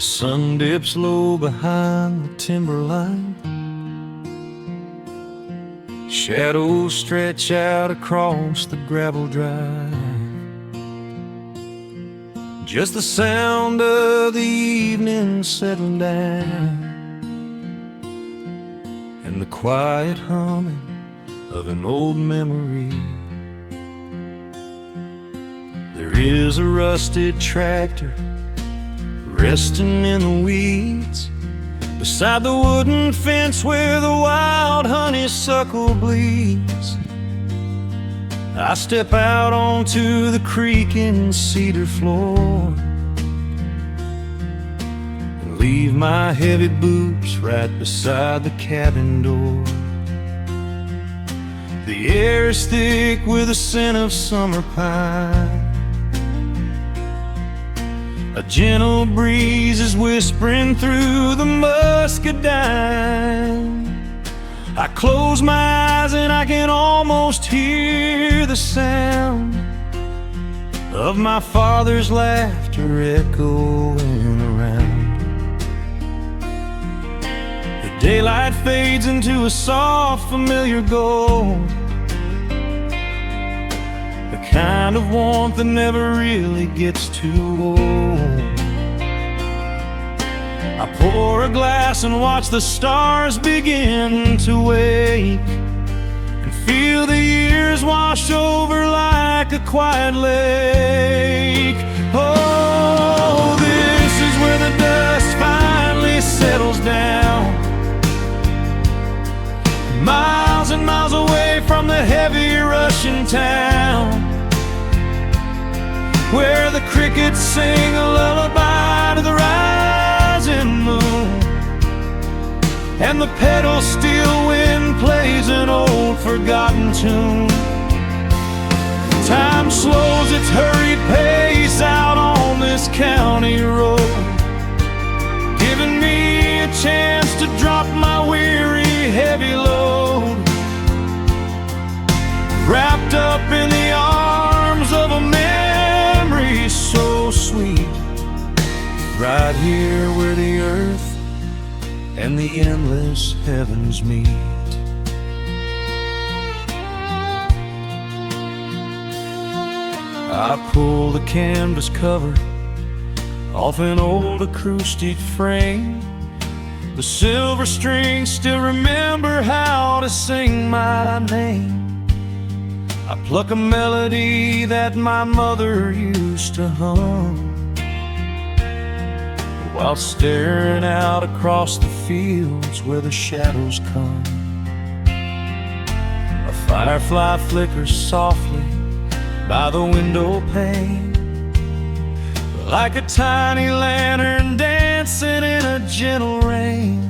sun dips low behind the timberline. Shadows stretch out across the gravel drive. Just the sound of the evening settling down, and the quiet humming of an old memory. There is a rusted tractor resting in the weeds beside the wooden fence where the wild honeysuckle bleeds. I step out onto the creaking cedar floor and leave my heavy boots right beside the cabin door. The air is thick with the scent of summer pine. A gentle breeze is whispering through the muscadine. I close my eyes and I can almost hear the sound of my father's laughter echoing around. The daylight fades into a soft, familiar gold, the kind of warmth that never really gets too old. I pour a glass and watch the stars begin to wake, and feel the years wash over like a quiet lake. Oh, this is where the dust finally settles down, miles and miles away from the heavy Russian town, where the crickets sing a lullaby to the rising moon, and the pedal steel wind plays an old forgotten tune. Time slows its hurried pace out on this county road, giving me a chance to drop my weary heavy load, wrapped up in the arms of a memory so sweet, right here where the earth and the endless heavens meet. I pull the canvas cover off an old acoustic frame. The silver strings still remember how to sing my name. I pluck a melody that my mother used to hum while staring out across the fields where the shadows come. A firefly flickers softly by the window pane, like a tiny lantern dancing in a gentle rain.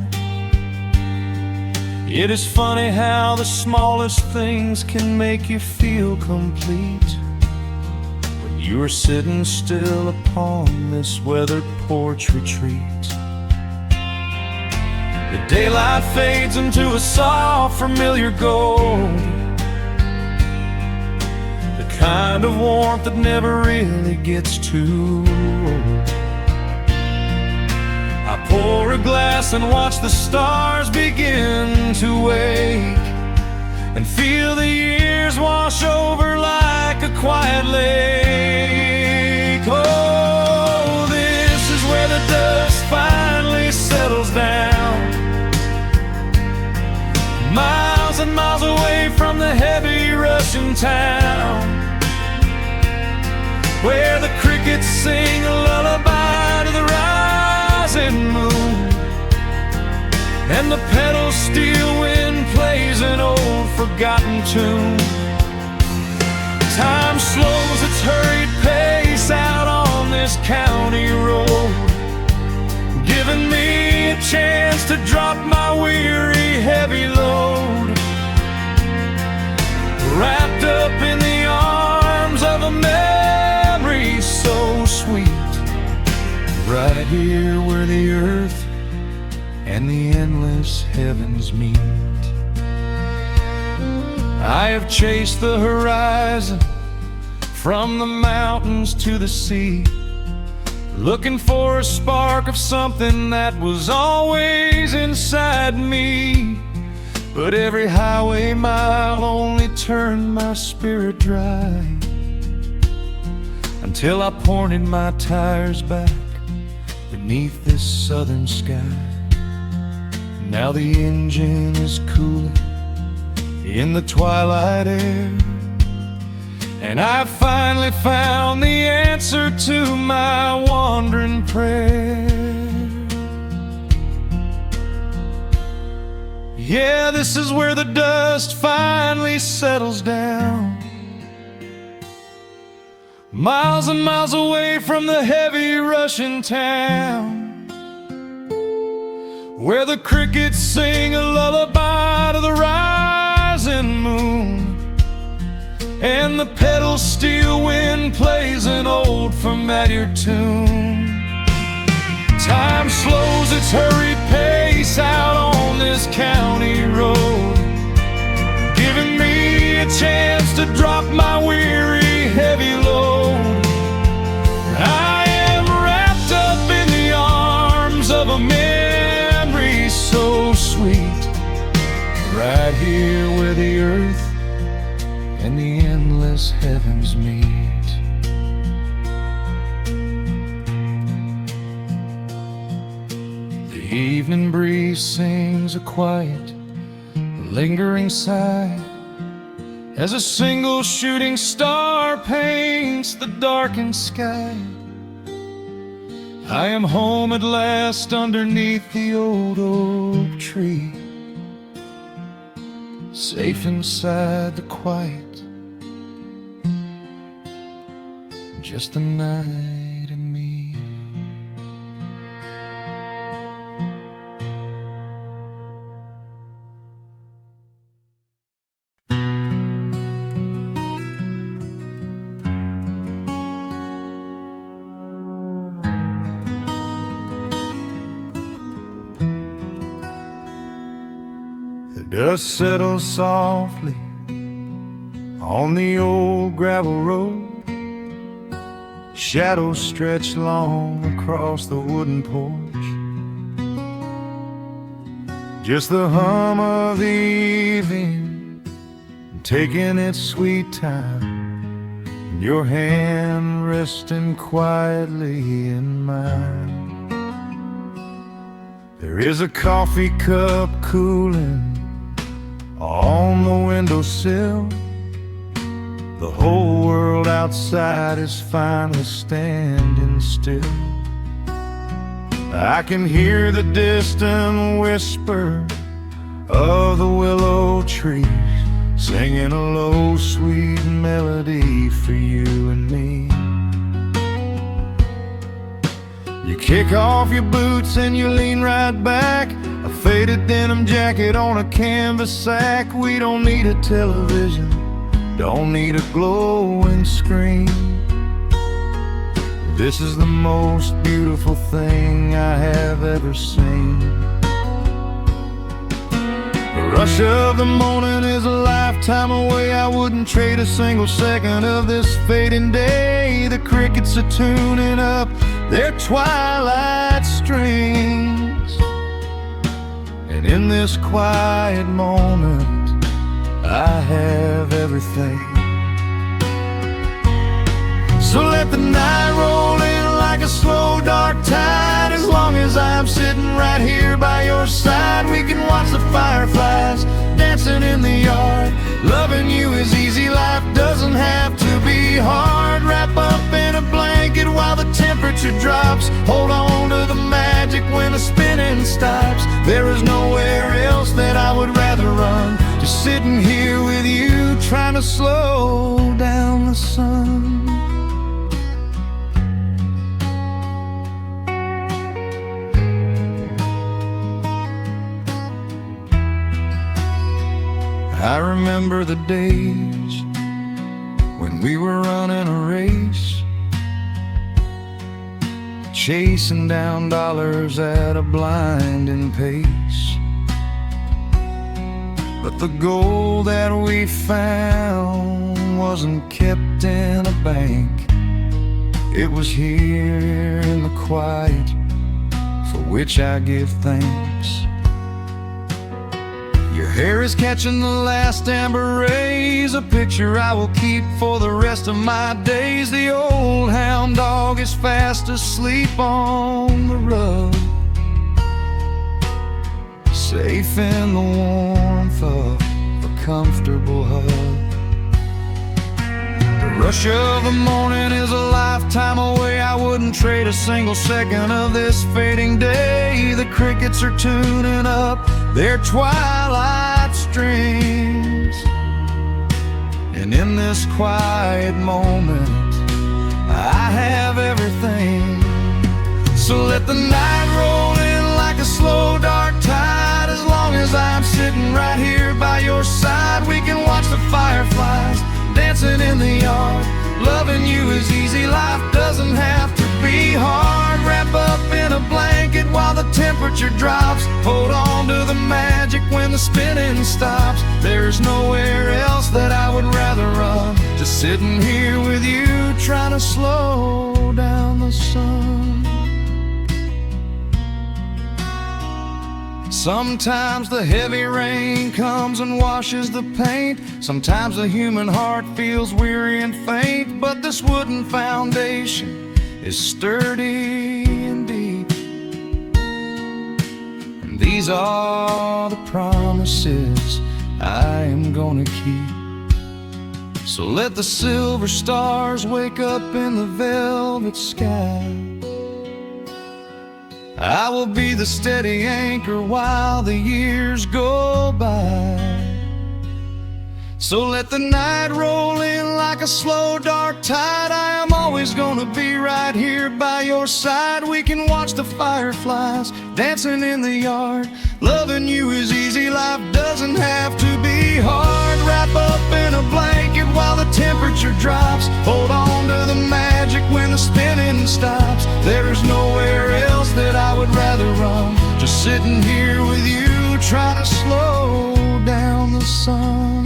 It is funny how the smallest things can make you feel complete when you are sitting still upon this weathered porch retreat. The daylight fades into a soft, familiar gold, the kind of warmth that never really gets too old. I pour a glass and watch the stars begin to wake, and feel the years wash over like a quiet lake. Oh, this is where the dust finally settles down, miles and miles away from the heavy Russian town, where the crickets sing a lullaby to the rising moon, and the pedal steel wind plays an old forgotten tune. Time slows its hurried pace out on this county road, giving me a chance to drop my weary heavy load, wrapped up in the arms of a memory so sweet, right here where the earth and the endless heavens meet. I have chased the horizon from the mountains to the sea, looking for a spark of something that was always inside me. But every highway mile only turned my spirit dry, until I pointed my tires back beneath this southern sky. Now the engine is cooling in the twilight air, and I finally found the answer to my wandering prayer. Yeah, this is where the dust finally settles down, miles and miles away from the heavy Russian town, where the crickets sing a lullaby to the rising moon, and the pedal steel wind plays an old familiar tune. Time slows its hurried pace out on this county road, giving me a chance to drop my weary, heavy load. I am wrapped up in the arms of a memory so sweet, right here where the earth and the endless heavens meet. The evening breeze sings a quiet, lingering sigh, as a single shooting star paints the darkened sky. I am home at last underneath the old oak tree, safe inside the quiet, just the night and me. The dust settles softly on the old gravel road, shadows stretch long across the wooden porch. Just the hum of the evening taking its sweet time, your hand resting quietly in mine. There is a coffee cup cooling on the windowsill. The whole world outside is finally standing still. I can hear the distant whisper of the willow trees, singing a low, sweet melody for you and me. You kick off your boots and you lean right back, a faded denim jacket on a canvas sack. We don't need a television, don't need a glowing screen. This is the most beautiful thing I have ever seen. The rush of the morning is a lifetime away. I wouldn't trade a single second of this fading day. The crickets are tuning up their twilight strings, and in this quiet moment I have everything. So let the night roll in like a slow dark tide. As long as I'm sitting right here by your side, we can watch the fireflies dancing in the yard. Loving you is easy, life doesn't have to be hard. Wrap up in a blanket while the temperature drops. Hold on to the magic when the spinning stops. There is nowhere else that I would rather run, just sitting here with you, trying to slow down the sun. I remember the days when we were running a race, chasing down dollars at a blinding pace. But the gold that we found wasn't kept in a bank. It was here in the quiet for which I give thanks. Your hair is catching the last amber rays, a picture I will keep for the rest of my days. The old hound dog is fast asleep on the rug, safe in the warmth of a comfortable hug. The rush of the morning is a lifetime away. I wouldn't trade a single second of this fading day. The crickets are tuning up their twilight strings, and in this quiet moment I have everything. So let the night roll in like a slow dark tide. As long as I'm sitting right here by your side, we can watch the fireflies dancing in the yard. Loving you is easy, life doesn't have to be hard. Wrap up in a blanket while the temperature drops. Hold on to the magic when the spinning stops. There's nowhere else that I would rather run, just sitting here with you, trying to slow down the sun. Sometimes the heavy rain comes and washes the paint. Sometimes the human heart feels weary and faint. But this wooden foundation is sturdy and deep, and these are the promises I am gonna keep. So let the silver stars wake up in the velvet sky. I will be the steady anchor while the years go by. So let the night roll in like a slow dark tide. I am always gonna be right here by your side. We can watch the fireflies dancing in the yard. Loving you is easy, life doesn't have to be hard. Wrap up in a blanket while the temperature drops. Hold on to the magic when the spinning stops. There's nowhere else that I would rather run, just sitting here with you, trying to slow down the sun.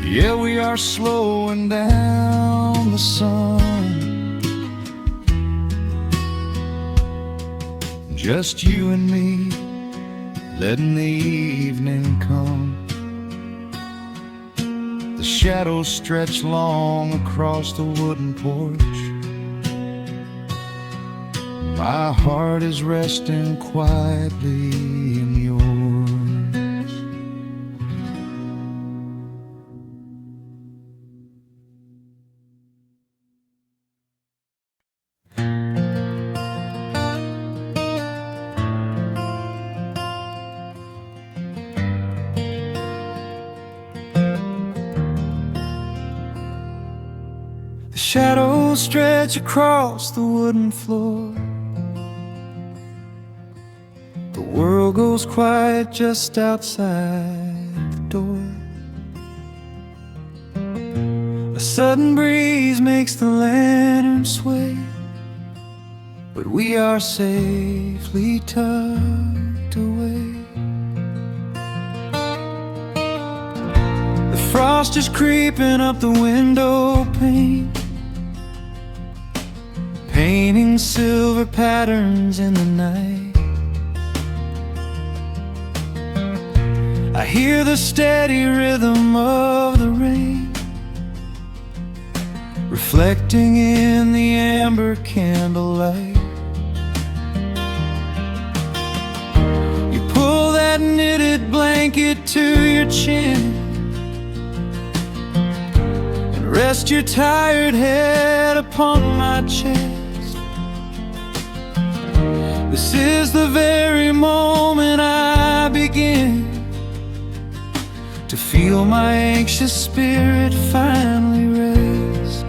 Yeah, we are slowing down the sun. Just you and me, letting the evening come. The shadows stretch long across the wooden porch. My heart is resting quietly in yours. The shadows stretch across the wooden floor. The world goes quiet just outside the door. A sudden breeze makes the lantern sway, but we are safely tucked away. The frost is creeping up the window pane, painting silver patterns in the night. I hear the steady rhythm of the rain, reflecting in the amber candlelight. You pull that knitted blanket to your chin and rest your tired head upon my chest. This is the very moment I begin to feel my anxious spirit finally rest.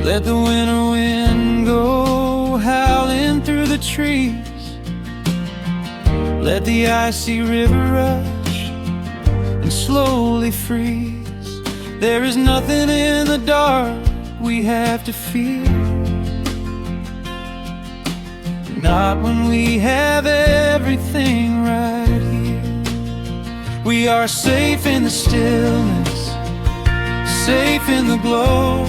Let the winter wind go howling through the trees. Let the icy river rush and slowly freeze. There is nothing in the dark we have to fear, not when we have everything right here. We are safe in the stillness, safe in the glow,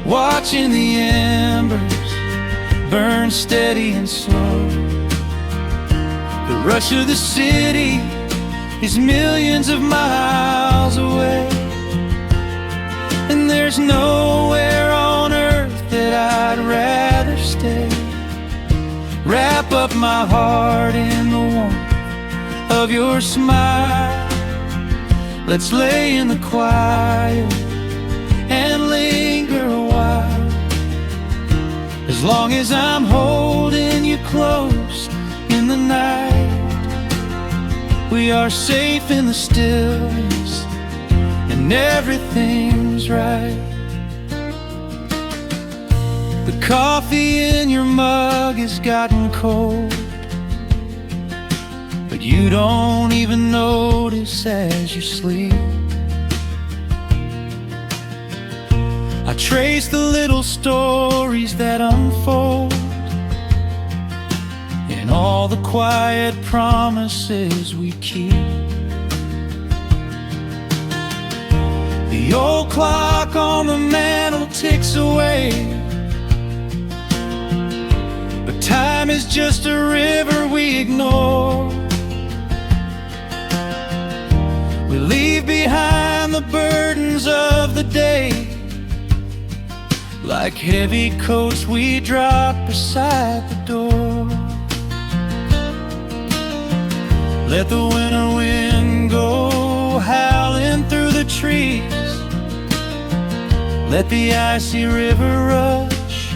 watching the embers burn steady and slow. The rush of the city is millions of miles away, and there's nowhere on earth that I'd rather stay. Wrap up my heart in the warmth of your smile. Let's lay in the quiet and linger a while. As long as I'm holding you close in the night, we are safe in the stillness, and everything's right. The coffee in your mug has gotten cold, but you don't even notice as you sleep. I trace the little stories that unfold in all the quiet promises we keep. The old clock on the mantle ticks away, but time is just a river we ignore. We leave behind the burdens of the day, like heavy coats we drop beside the door. Let the winter wind go howling through the trees. Let the icy river rush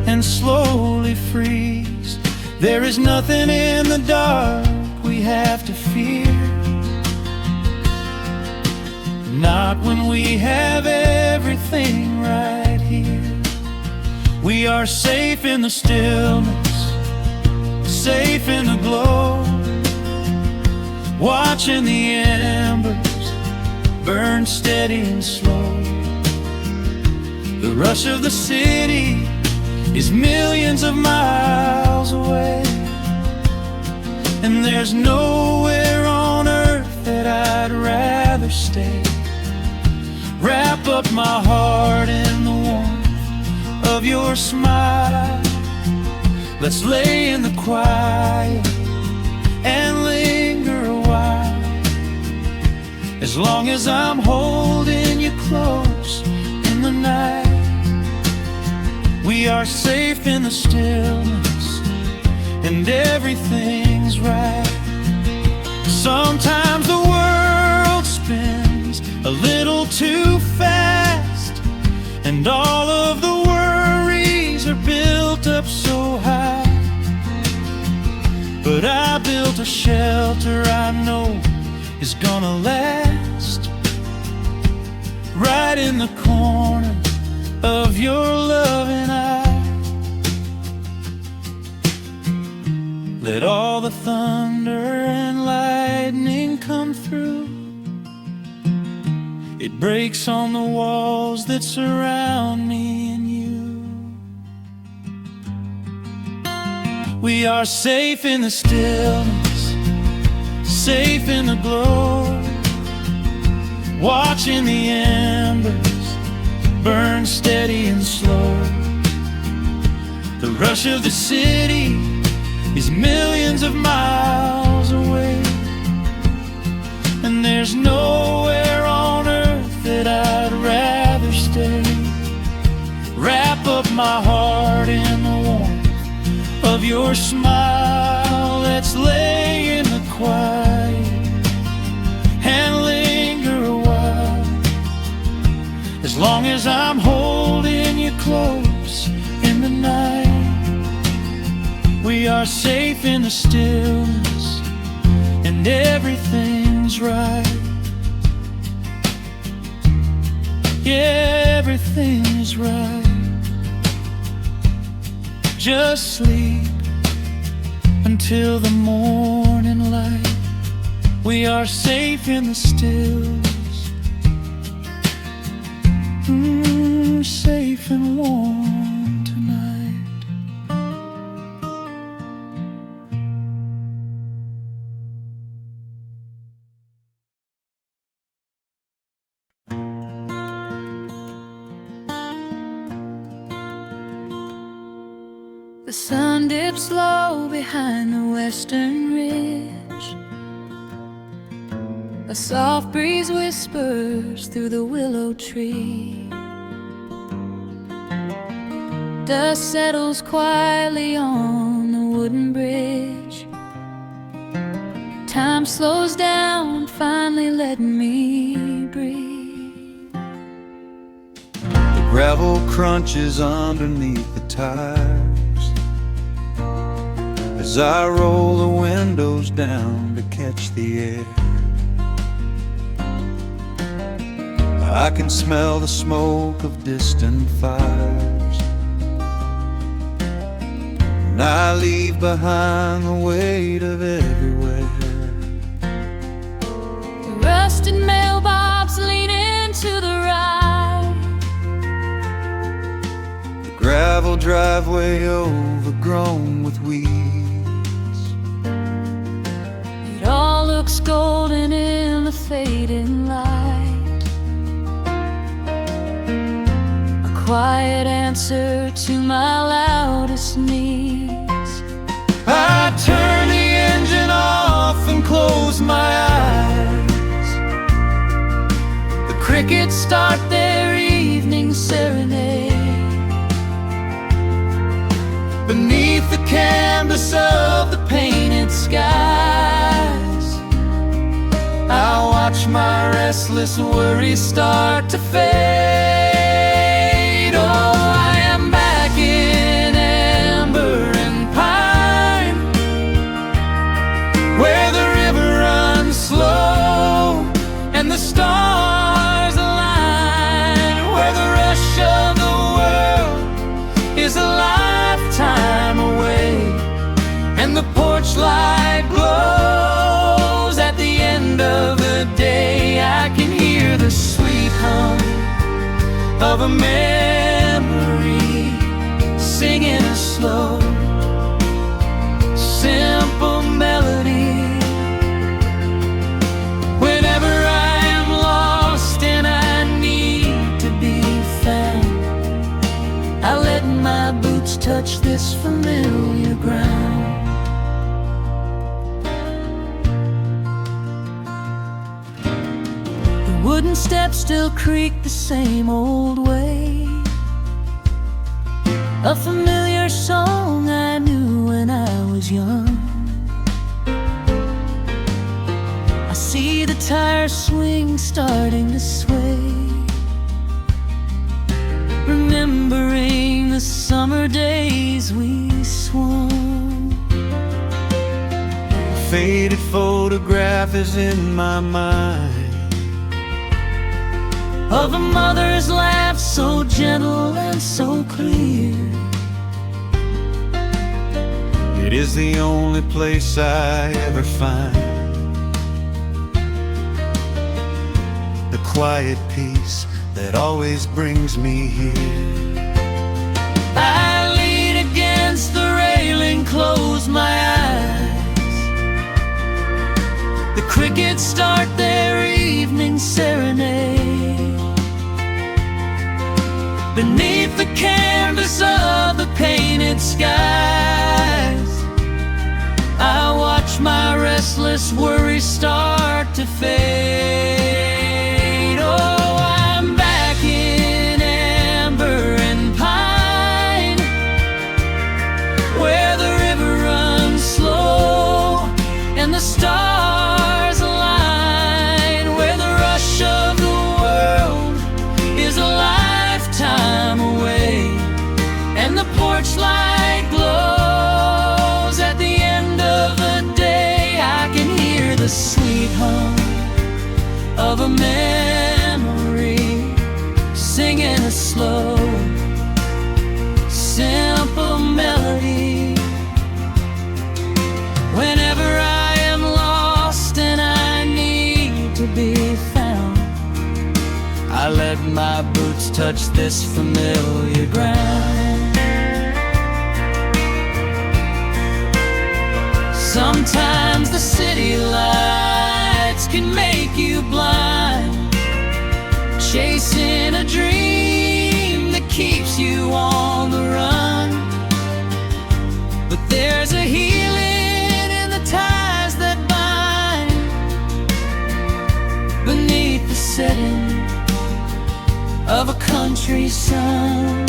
and slowly freeze. There is nothing in the dark we have to fear, not when we have everything right here. We are safe in the stillness, safe in the glow, watching the embers burn steady and slow. The rush of the city is millions of miles away, and there's nowhere on earth that I'd rather stay. Wrap up my heart in the warmth of your smile. Let's lay in the quiet and linger a while. As long as I'm holding you close in the night, we are safe in the stillness, and everything's right. Sometimes the world spins a little too fast, and all of the worries are built up so high. But I built a shelter I know is gonna last, right in the corner of your loving eye. Let all the thunder and lightning come through. It breaks on the walls that surround me and you. We are safe in the stillness, safe in the glow, watching the embers burn steady and slow. The rush of the city is millions of miles away, and there's nowhere on earth that I'd rather stay. Wrap up my heart in the warmth of your smile. Let's lay in the quiet and linger a while. As long as I'm holding you close in the night, we are safe in the stillness, and everything's right. Yeah, everything is right. Just sleep until the morning light. We are safe in the stillness, safe and warm tonight. The sun dips low behind the western ridge. A soft breeze whispers through the willow tree. Dust settles quietly on the wooden bridge. Time slows down, finally letting me breathe. The gravel crunches underneath the tires as I roll the windows down to catch the air. I can smell the smoke of distant fires, and I leave behind the weight of everywhere. The rusted mailbox leaning to the right. The gravel driveway overgrown with weeds. It all looks golden in the fading light. A quiet answer to my loudest needs. I turn the engine off and close my eyes. The crickets start their evening serenade. Beneath the canvas of the painted skies, I watch my restless worries start to fade. Oh, I am back in amber and pine, where the river runs slow and the stars align, where the rush of the world is a lifetime away, and the porch light glows at the end of the day. I can hear the sweet hum of a memory singing a slow, simple melody. Whenever I am lost and I need to be found, I let my boots touch this familiar ground. The wooden steps still creak the same old way. A familiar song I knew when I was young. I see the tires swing starting to sway, remembering the summer days we swung. A faded photograph is in my mind of a mother's laugh so gentle and so clear. It is the only place I ever find the quiet peace that always brings me here. I lean against the railing, close my eyes. The crickets start their evening serenade. Beneath the canvas of the painted skies, I watch my restless worries start to fade. Oh, I'm back in amber and pine, where the river runs slow and the stars align, where the rush of the world is a lifetime away, and the porch light glows at the end of the day. I can hear the sweet hum of a memory singing a slow, simple melody. Whenever I am lost and I need to be found, I let my boots touch this familiar ground. Sometimes the city lights can make you blind, chasing a dream that keeps you on the run. country sun.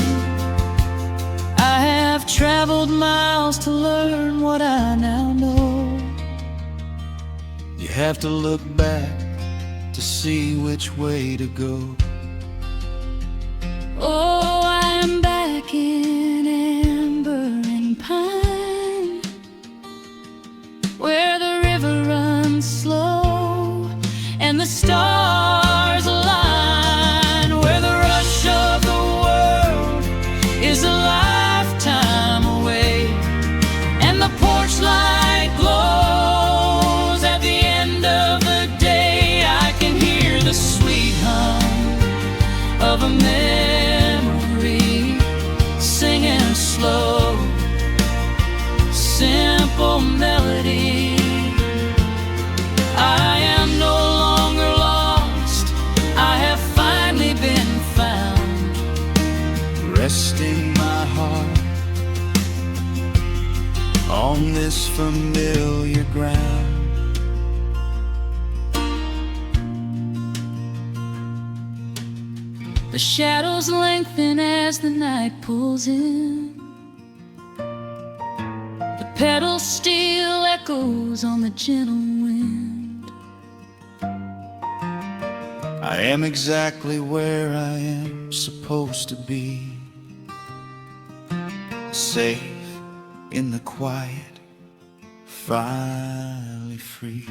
I have traveled miles to learn what I now know. You have to look back to see which way to go. Oh, I am back in amber and pine, where the river runs slow and the stars align, where the rush of the world is a lifetime away, and the porch light glows at the end of the day. I can hear the sweet hum of a memory singing a slow, simple melody. I am no longer lost, I have finally been found, Resting my heart on this familiar ground. the shadows lengthen as the night pulls in. The pedal steel echoes on the gentle wind. I am exactly where I am supposed to be, safe in the quiet, finally free.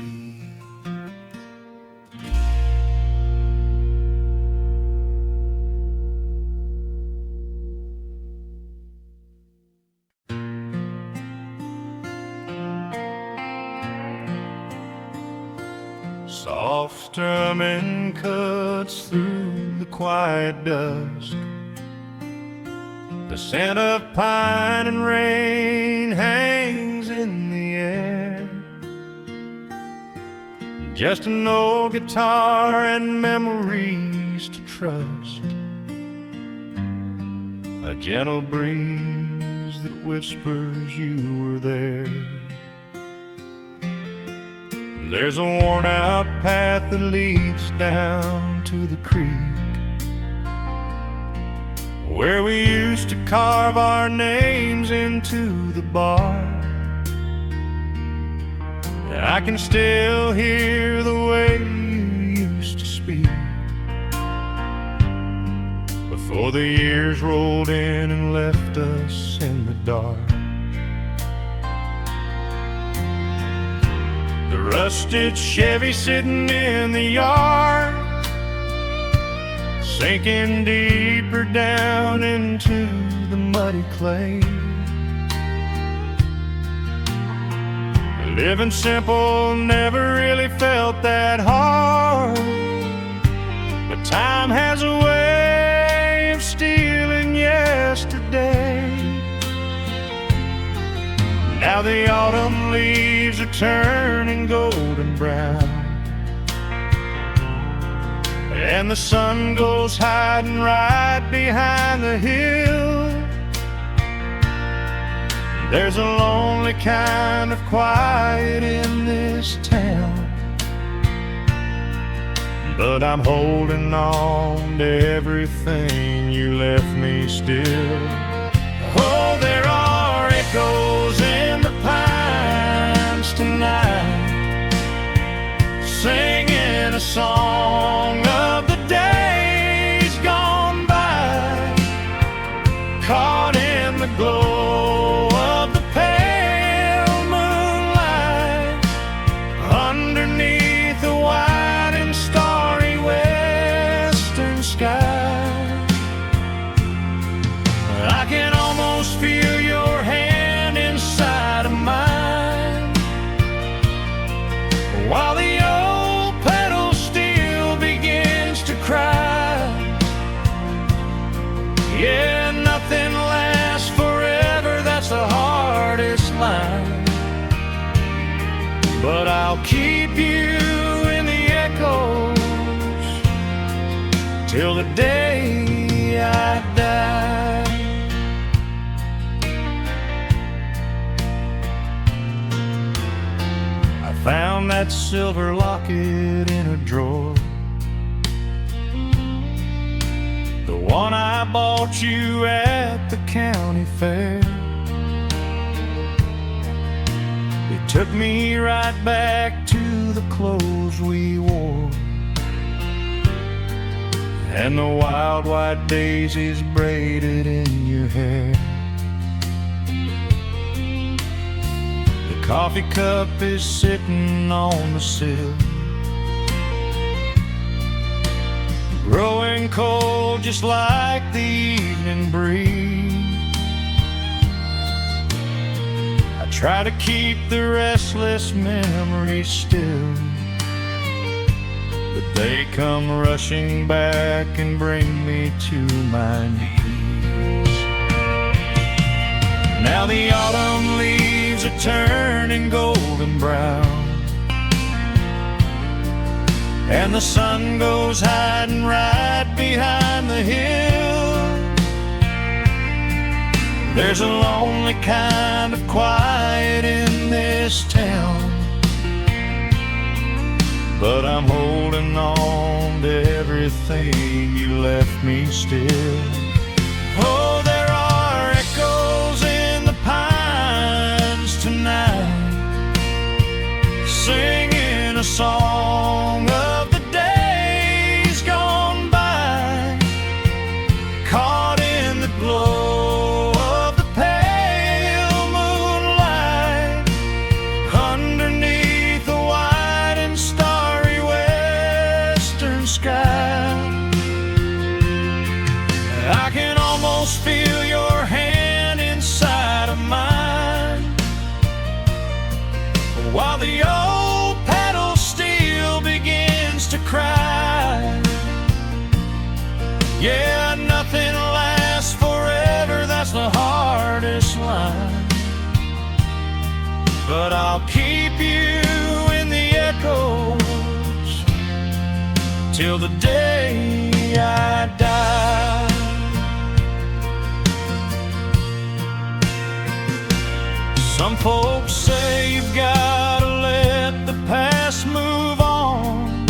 Soft strumming cuts through the quiet dusk. The scent of pine and rain hangs in the air. Just an old guitar and memories to trust. A gentle breeze that whispers you were there. There's a worn-out path that leads down to the creek, where we used to carve our names into the bark. I can still hear the way you used to speak, before the years rolled in and left us in the dark. The rusted Chevy sitting in the yard, sinking deeper down into the muddy clay. Living simple never really felt that hard, but time has a way of stealing yesterday. Now the autumn leaves are turning golden brown, and the sun goes hiding right behind the hill. There's a lonely kind of quiet in this town, but I'm holding on to everything you left me still. Oh, there are echoes in the pines tonight, singing a song of the days gone by, caught in the glow of the pale moonlight, underneath the wide and starry western sky. I can almost feel your hand inside of mine, while the old pedal steel begins to cry. Yeah, nothing lasts forever, that's the hardest line, but I'll keep you in the echoes till the day I die. Found that silver locket in a drawer, the one I bought you at the county fair. It took me right back to the clothes we wore, and the wild white daisies braided in your hair. The coffee cup is sitting on the sill, growing cold just like the evening breeze. I try to keep the restless memories still, but they come rushing back and bring me to my knees. Now the autumn leaves are turning golden brown, and the sun goes hiding right behind the hill. There's a lonely kind of quiet in this town, but I'm holding on to everything you left me still. Oh, there are echoes in the pines tonight, singing a song of the days gone by, caught in the glow of the pale moonlight, underneath the white and starry western sky. I can almost feel your hand inside of mine, while the old pedal steel begins to cry. Yeah, nothing lasts forever, that's the hardest line, but I'll keep you in the echoes till the day I die. Some folks say you've gotta let the past move on,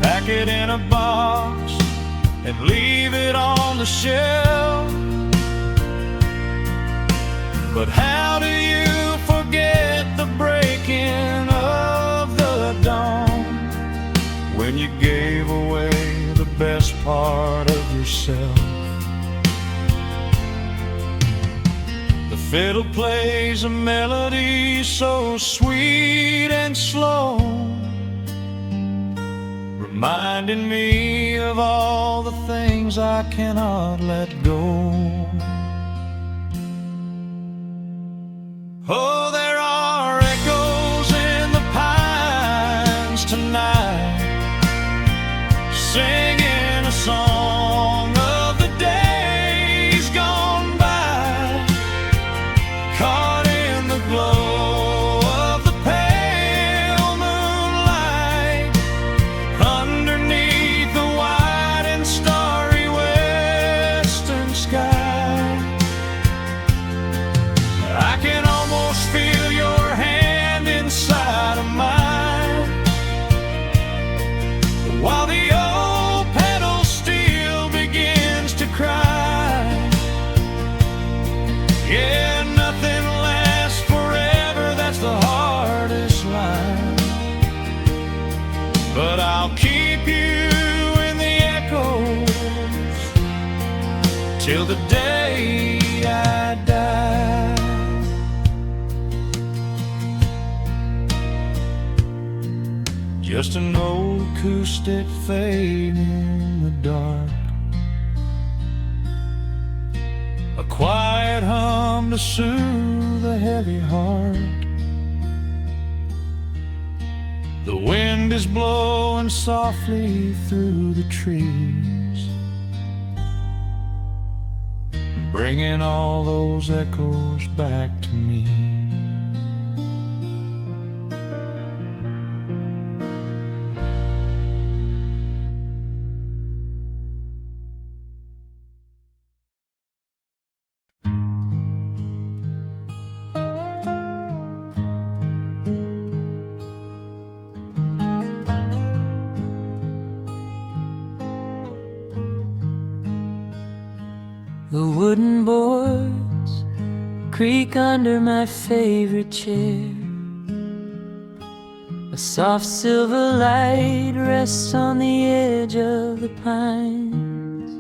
pack it in a box and leave it on the shelf. But how do you forget the breaking of the dawn, when you gave away the best part of yourself? The fiddle plays a melody so sweet and slow, reminding me of all the things I cannot let go. Oh, there are echoes in the pines tonight, singing a song of the days gone by, caught in the glow of the pale moonlight, underneath the white and starry western sky. I can almost feel your hand inside of mine, while the old pedal steel begins to cry. Yeah, nothing lasts forever, that's the hardest line, but I'll keep you in the echoes till the day I die. Just an old acoustic fade in the dark, a quiet hum to soothe a heavy heart. The wind is blowing softly through the trees, bringing all those echoes back to me. wooden boards creak under my favorite chair. A soft silver light rests on the edge of the pines.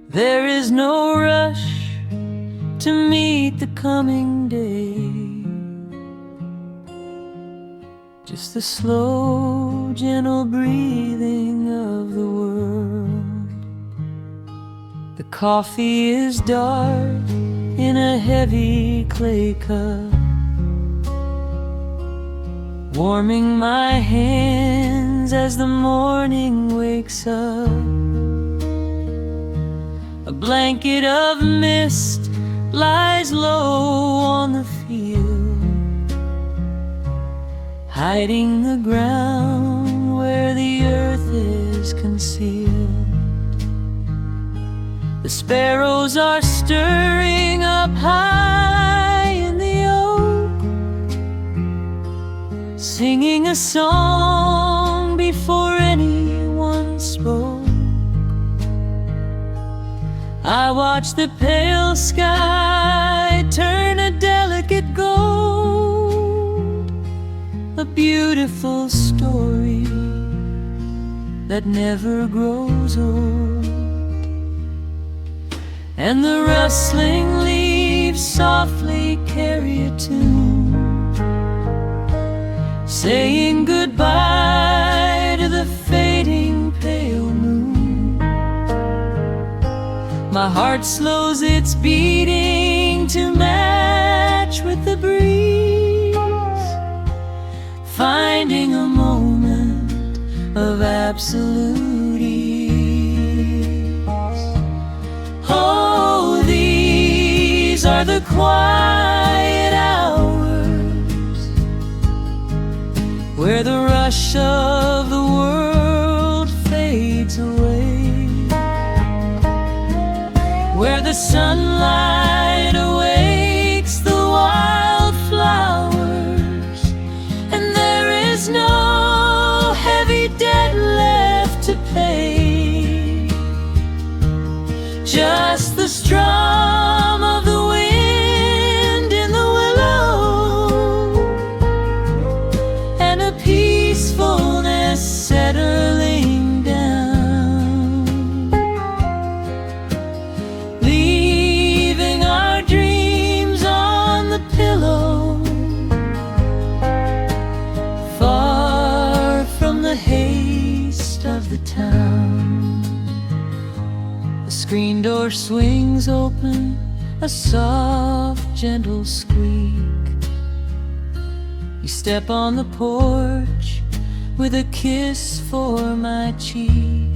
There is no rush to meet the coming day, just the slow, gentle breathing of the world. The coffee is dark in a heavy clay cup, warming my hands as the morning wakes up. A blanket of mist lies low on the field, hiding the ground where the earth is concealed. The sparrows are stirring up high in the oak, singing a song before anyone spoke. I watch the pale sky turn a delicate gold, a beautiful story that never grows old. And the rustling leaves softly carry a tune, saying goodbye to the fading pale moon. My heart slows its beating to match with the breeze, finding a moment of absolute ease. Oh, these are the quiet hours where the rush of the world fades away, where the sunlight awakes the wildflowers, and there is no heavy debt left to pay, just the strum of the wind in the willow, and a peacefulness settling down, leaving our dreams on the pillow, far from the haste of the town. The screen door swings open, a soft, gentle squeak. You step on the porch with a kiss for my cheek,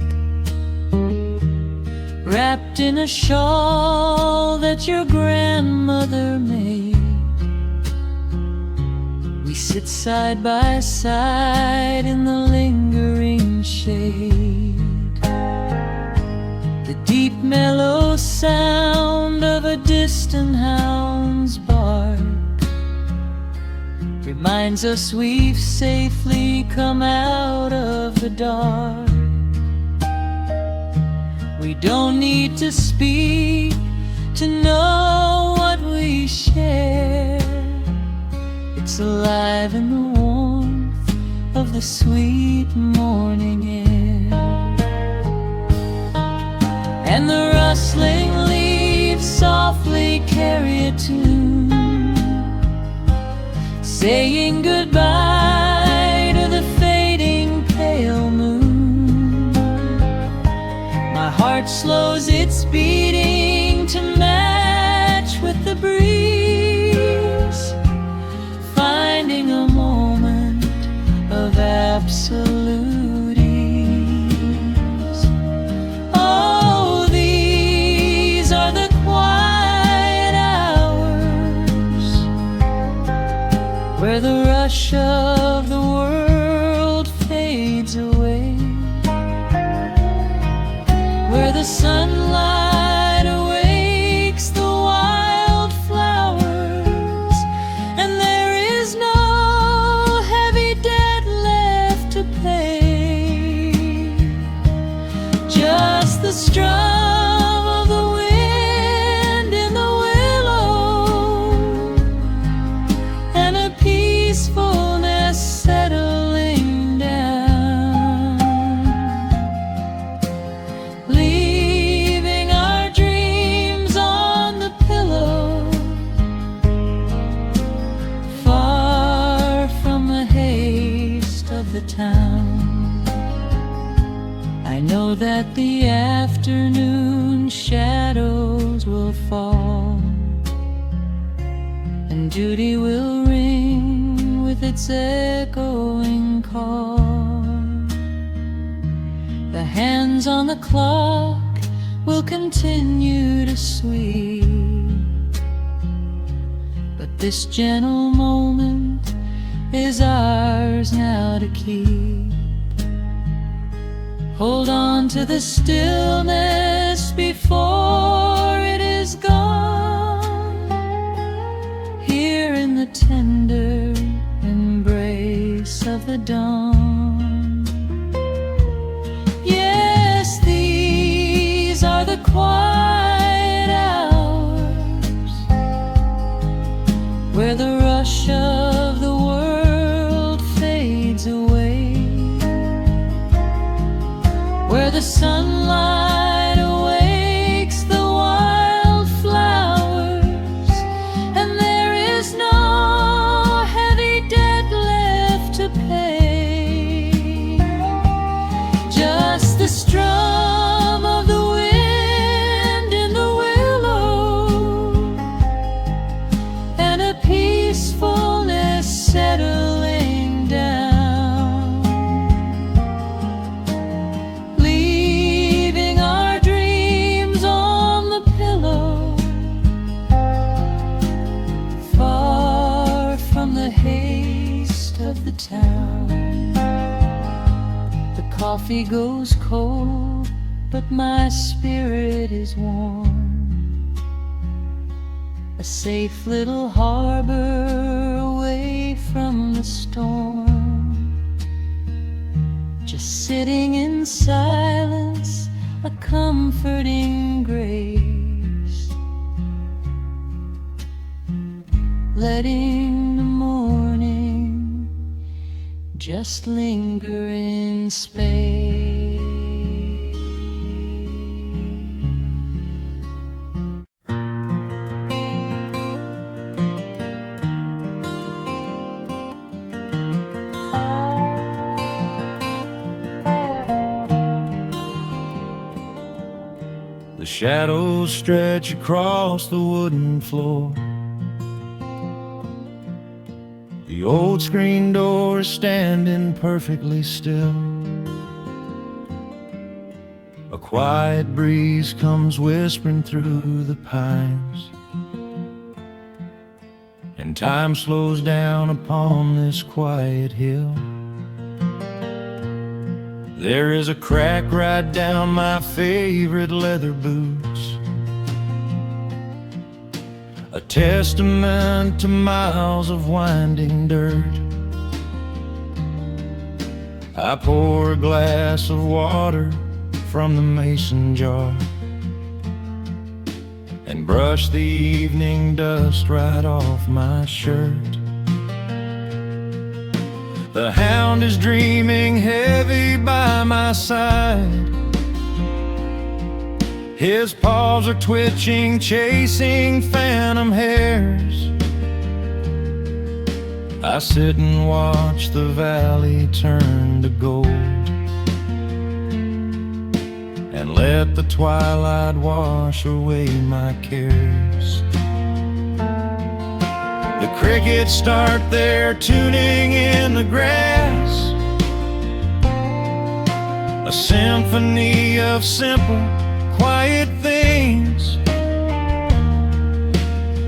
wrapped in a shawl that your grandmother made. We sit side by side in the lingering shade. The deep mellow sound of a distant hound's bark reminds us we've safely come out of the dark. We don't need to speak to know what we share. It's alive in the warmth of the sweet morning air. And the rustling leaves softly carry a tune, saying goodbye to the fading pale moon. My heart slows its beating to match with the breeze, finding a moment of absolute ease. Oh, these are the quiet hours where the rush of the world fades away, where the sunlight awakes the wildflowers, and there is no heavy debt left to pay, just the strum of the that the afternoon shadows will fall, and duty will ring with its echoing call. The hands on the clock will continue to sweep, but this gentle moment is ours now to keep. Hold on to the stillness before it is gone, here in the tender embrace of the dawn. Yes, these are the quiet hours where the rush of the world fades away, where the sunlight awakes the wildflowers, and there is no heavy debt left to pay. Just the strum of the wind in the willow, and a peacefulness settling down, leaving our dreams on the pillow, far from the haste of the town. The coffee goes cold, but my spirit is warm, a safe little harbor away from the storm. Just sitting in silence, a comforting grace, letting the morning just linger in space. The shadows stretch across the wooden floor. The old screen door is standing perfectly still. A quiet breeze comes whispering through the pines, and time slows down upon this quiet hill. There is a crack right down my favorite leather boots, a testament to miles of winding dirt. I pour a glass of water from the mason jar and brush the evening dust right off my shirt. The hound is dreaming heavy by my side. His paws are twitching, chasing phantom hares. I sit and watch the valley turn to gold, and let the twilight wash away my cares. The crickets start their tuning in the grass, a symphony of simple, quiet things.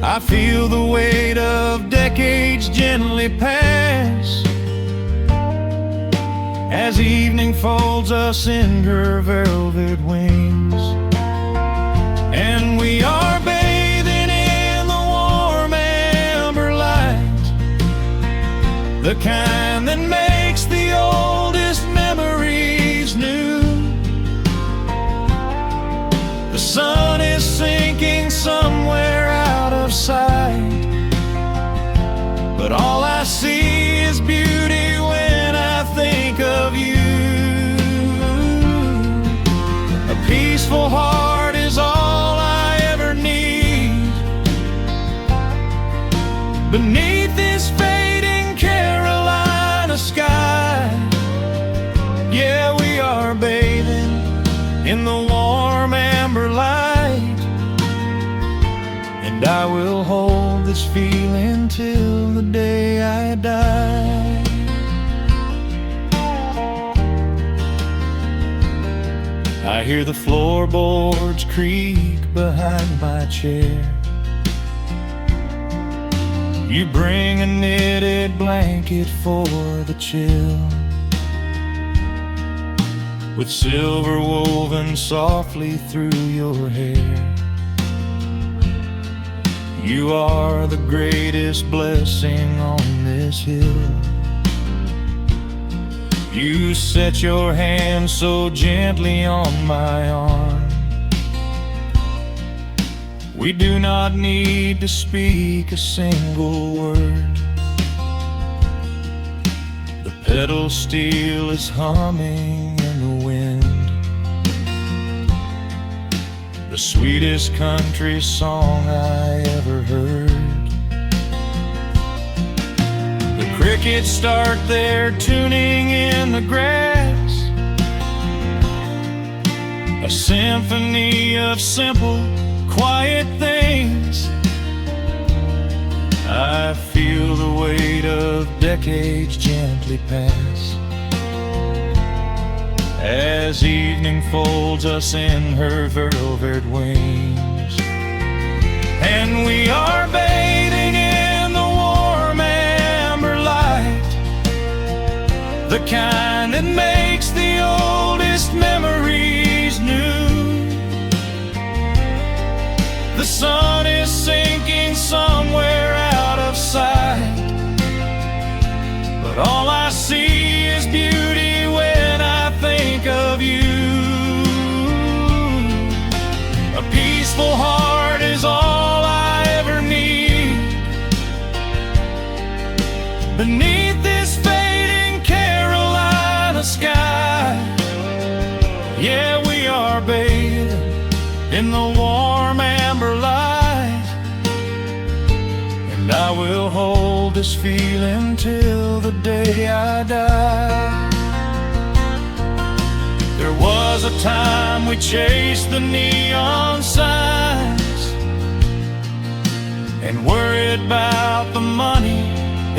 I feel the weight of decades gently pass, as evening folds us in her velvet wings. And we are bathing in the warm amber light, the kind that makes the oldest memories new. The sun is sinking somewhere out of sight, but all I see is beauty when I think of you. A peaceful heart is all I ever need beneath this fading Carolina sky. Yeah, we are bathing will hold this feeling till the day I die. I hear the floorboards creak behind my chair. You bring a knitted blanket for the chill, with silver woven softly through your hair. You are the greatest blessing on this hill. You set your hand so gently on my arm. We do not need to speak a single word. The pedal steel is humming in the wind, the sweetest country song I ever heard. The crickets start their tuning in the grass, a symphony of simple, quiet things. I feel the weight of decades gently pass, as evening folds us in her velvet wings. And we are bathing in the warm amber light, the kind that makes the oldest memories new. The sun is sinking somewhere out of sight, but all I see is beauty when I think of you. A peaceful heart is all I ever need. Beneath this fading Carolina sky, yeah, we are bathing in the warm amber light, and I will hold this feeling till the day I die. There was a time we chased the neon signs and worried about the money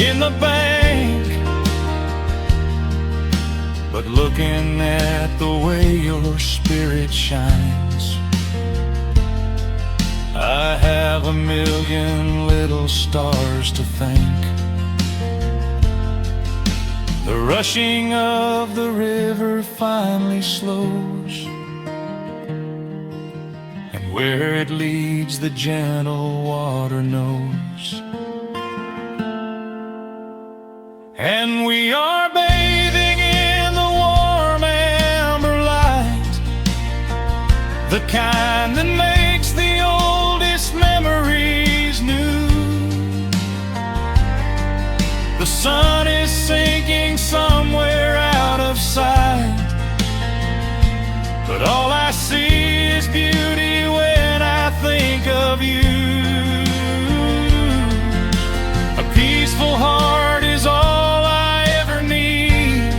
in the bank, but looking at the way your spirit shines, I have a million little stars to thank. The rushing of the river finally slows, and where it leads the gentle water knows. And we are bathing in the warm amber light, the kind that makes the oldest memories new. The sun is sinking somewhere out of sight, but all I see is beauty when I think of you. A peaceful heart is all I ever need.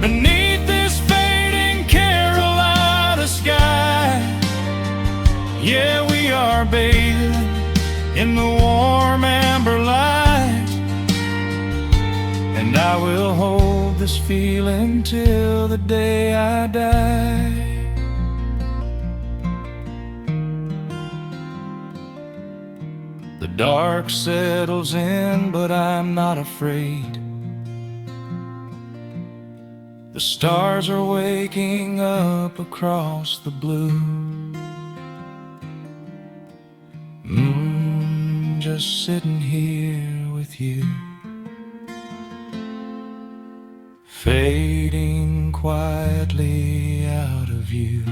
Beneath this fading Carolina sky, yeah, we are bathing in the warm amber light, and I will hold this feeling till the day I die. The dark settles in, but I'm not afraid. The stars are waking up across the blue. Just sitting here with you, fading quietly out of view.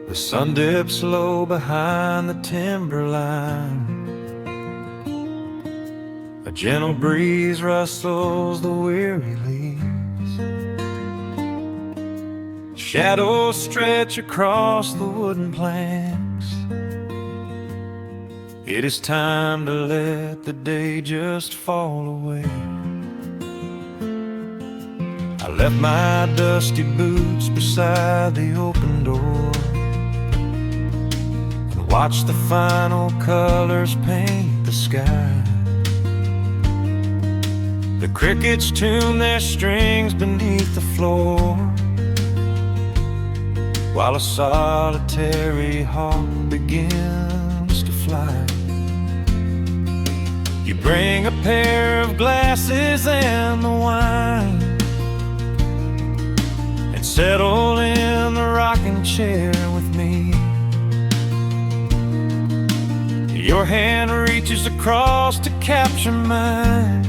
The sun dips low behind the timberline, a Gentle breeze rustles the weary leaves. Shadows stretch across the wooden planks. It is time to let the day just fall away. I left my dusty boots beside the open door and watched the final colors paint the sky. The crickets tune their strings beneath the floor, while a solitary hawk begins to fly. You bring a pair of glasses and the wine, and settle in the rocking chair with me. Your hand reaches across to capture mine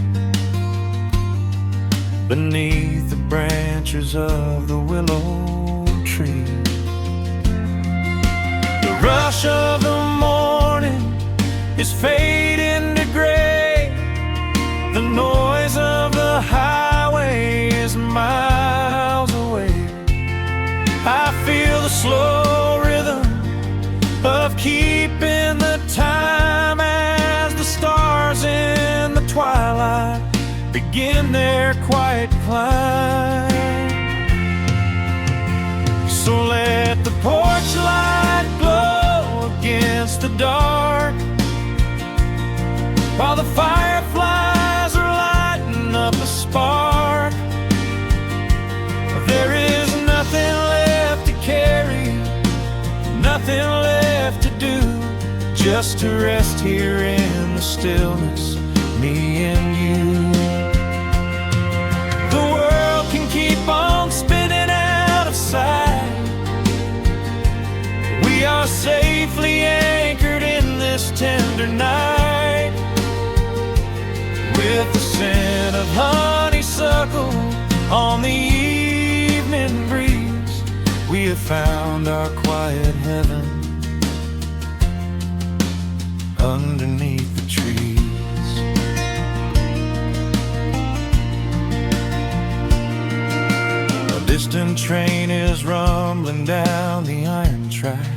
beneath the branches of the willow tree. The rush of the morning is fading to gray. The noise of the highway is miles away. I feel the slow rhythm of keeping the time as the stars in the twilight begin their quiet climb. So let the porch light glow against the dark, while the fireflies are lighting up a spark. There is nothing left to carry, nothing left to do, just to rest here in the stillness, me and you. The world can keep on spinning out of sight. We are safely anchored in this tender night. With the scent of honeysuckle on the evening breeze, we have found our quiet heaven underneath the trees. A distant train is rumbling down the iron track,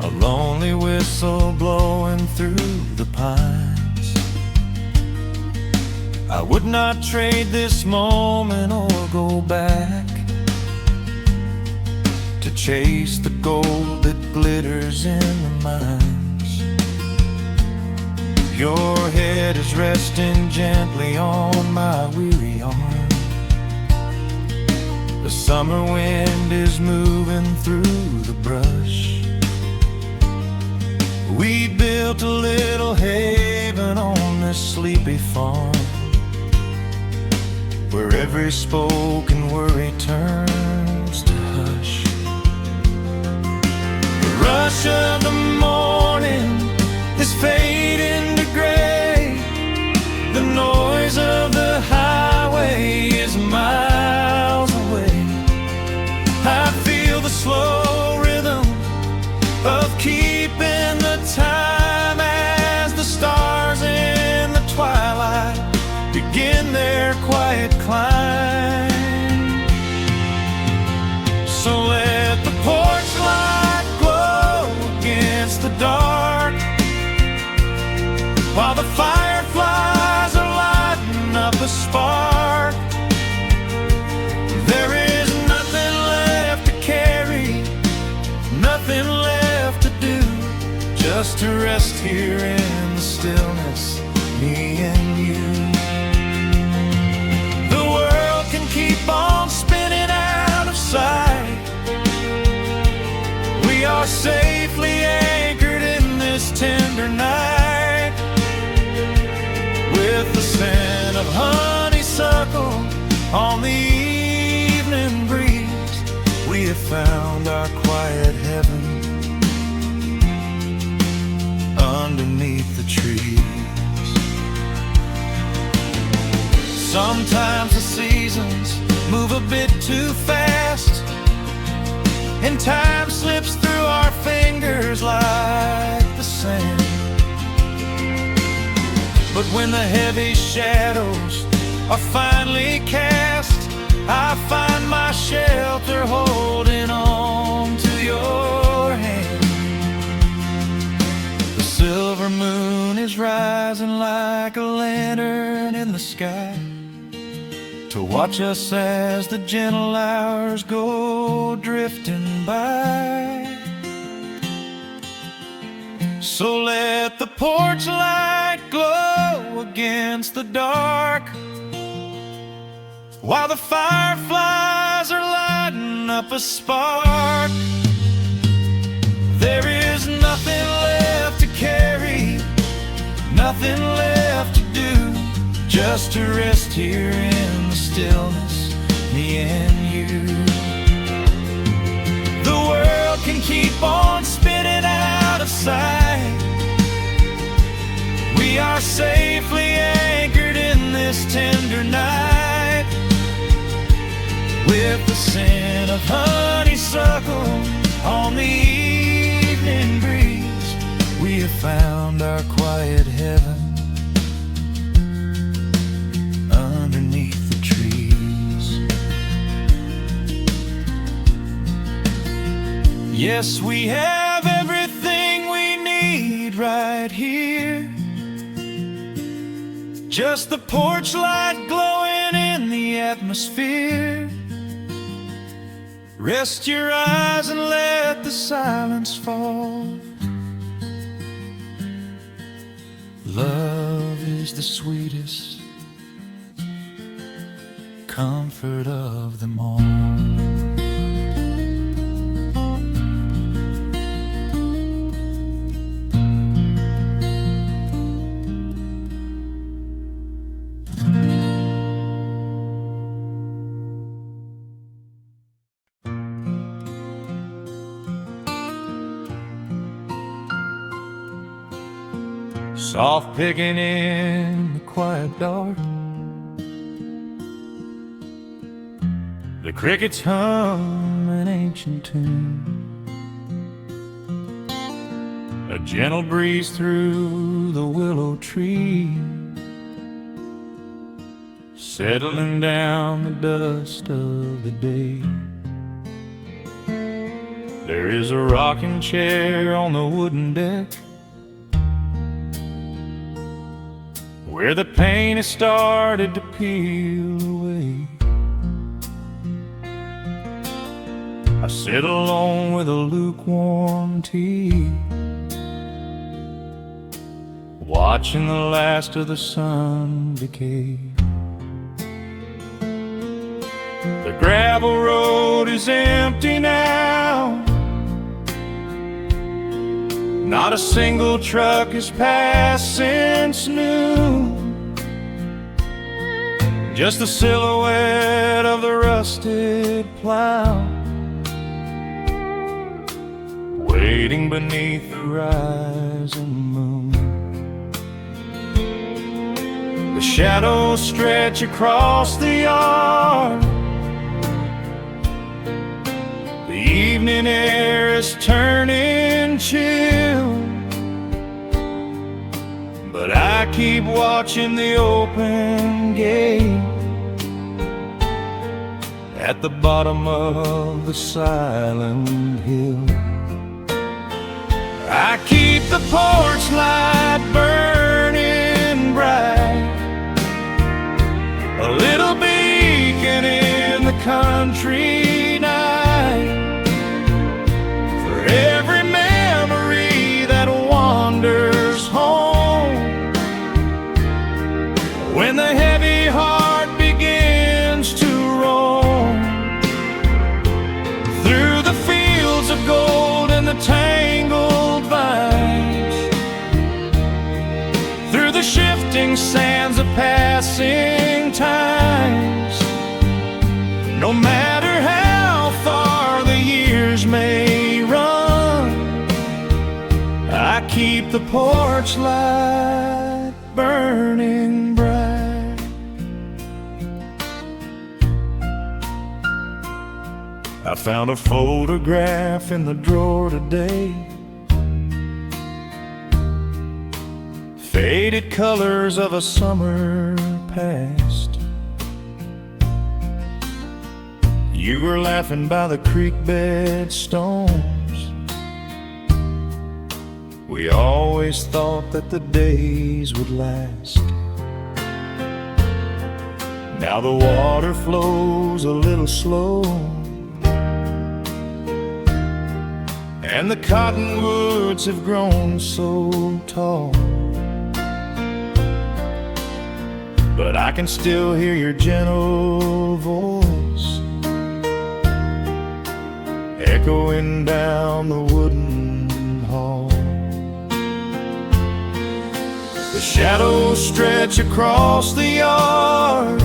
a lonely whistle blowing through the pines. I would not trade this moment or go back to chase the gold that glitters in the mines. Your head is resting gently on my weary arm. The summer wind is moving through the brush. We built a little haven on this sleepy farm, where every spoken worry turns to hush. The rush of the morning is fading to gray. The noise of the highway is miles away. I feel the slow rhythm of keeping the time as the stars in the twilight begin their quiet climb. So let the porch light glow against the dark, while the fireflies are lighting up a spark. There is nothing left to carry, nothing left to do, just to rest here in the stillness, me and you. Keep on spinning out of sight. We are safely anchored in this tender night. With the scent of honeysuckle on the evening breeze, we have found our quiet heaven underneath the trees. Sometimes the seasons move a bit too fast, and time slips through our fingers like the sand. But when the heavy shadows are finally cast, I find my shelter holding on to your hand. The silver moon is rising like a lantern in the sky to watch us as the gentle hours go drifting by. So let the porch light glow against the dark, while the fireflies are lighting up a spark. There is nothing left to carry, nothing left to do, just to rest here in the stillness, me and you. The world can keep on spinning out of sight. We are safely anchored in this tender night. With the scent of honeysuckle on the evening breeze, we have found our quiet heaven underneath the trees. Yes, we have everything we need right here. Just the porch light glowing in the atmosphere. Rest your eyes and let the silence fall. Love is the sweetest comfort of them all. Soft picking in the quiet dark, the crickets hum an ancient tune. A gentle breeze through the willow tree, settling down the dust of the day. There is a rocking chair on the wooden deck, where the paint has started to peel away. I sit alone with a lukewarm tea, watching the last of the sun decay. The gravel road is empty now, not a single truck has passed since noon. Just the silhouette of the rusted plow, waiting beneath the rising moon. The shadows stretch across the yard, the evening air is turning chill, but I keep watching the open gate at the bottom of the silent hill. I keep the porch light burning bright, a little beacon in the country night, for every memory that wanders home. When the heavy heart begins to roam through the fields of gold and the tangled vines, through the shifting sands of passing times, no matter how far the years may run, I keep the porch light burning bright. I found a photograph in the drawer today, faded faded colors of a summer past. You were laughing by the creek bed stones. We always thought that the days would last. Now the water flows a little slow, and the cottonwoods have grown so tall. But I can still hear your gentle voice echoing down the wooden hall. The shadows stretch across the yard.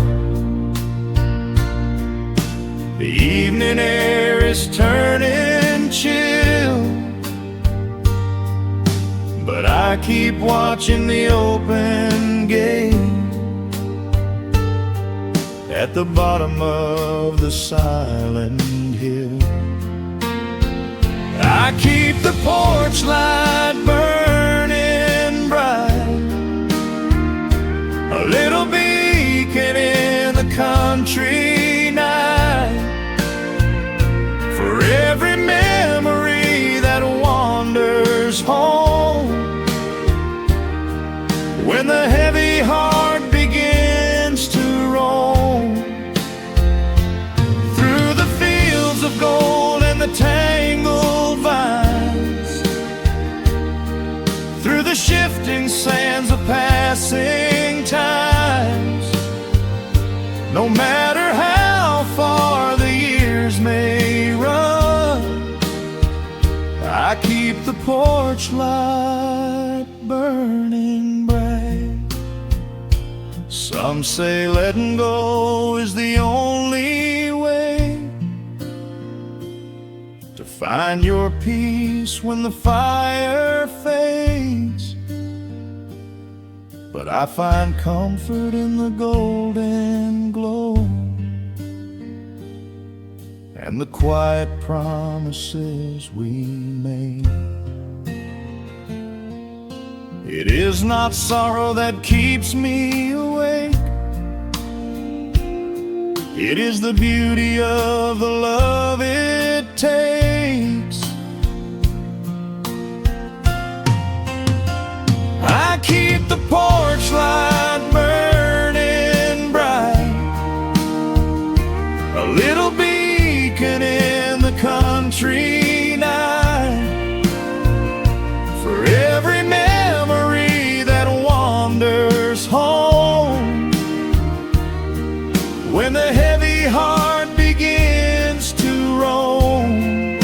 The evening air is turning chill, but I keep watching the open gate at the bottom of the silent hill. I keep the porch light burning bright, a little beacon in the country night, for every memory that wanders home. When the heavy heart begins to roam through the fields of gold and the tangled vines, through the shifting sands of passing times, no matter how far the years may run, I keep the porch light burning bright. Some say letting go is the only way to find your peace when the fire fades, but I find comfort in the golden glow and the quiet promises we made. It is not sorrow that keeps me awake, it is the beauty of the love it takes. I keep the porch light burning bright, a little beacon in the country night, for every memory that wanders home. When the heavy heart begins to roam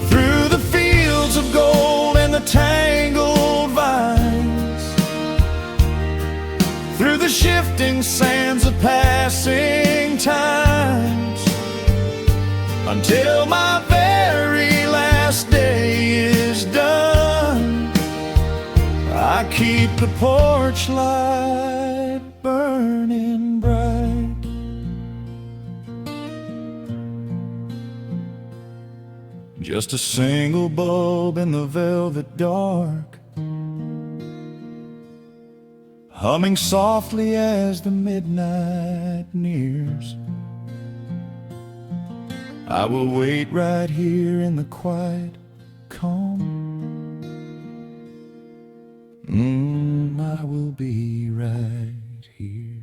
through the fields of gold and the tangled vines, through the shifting sands of passing times, until my very last day is done, I keep the porch light burning bright. Just a single bulb in the velvet dark, humming softly as the midnight nears. I will wait right here in the quiet calm. I will be right here.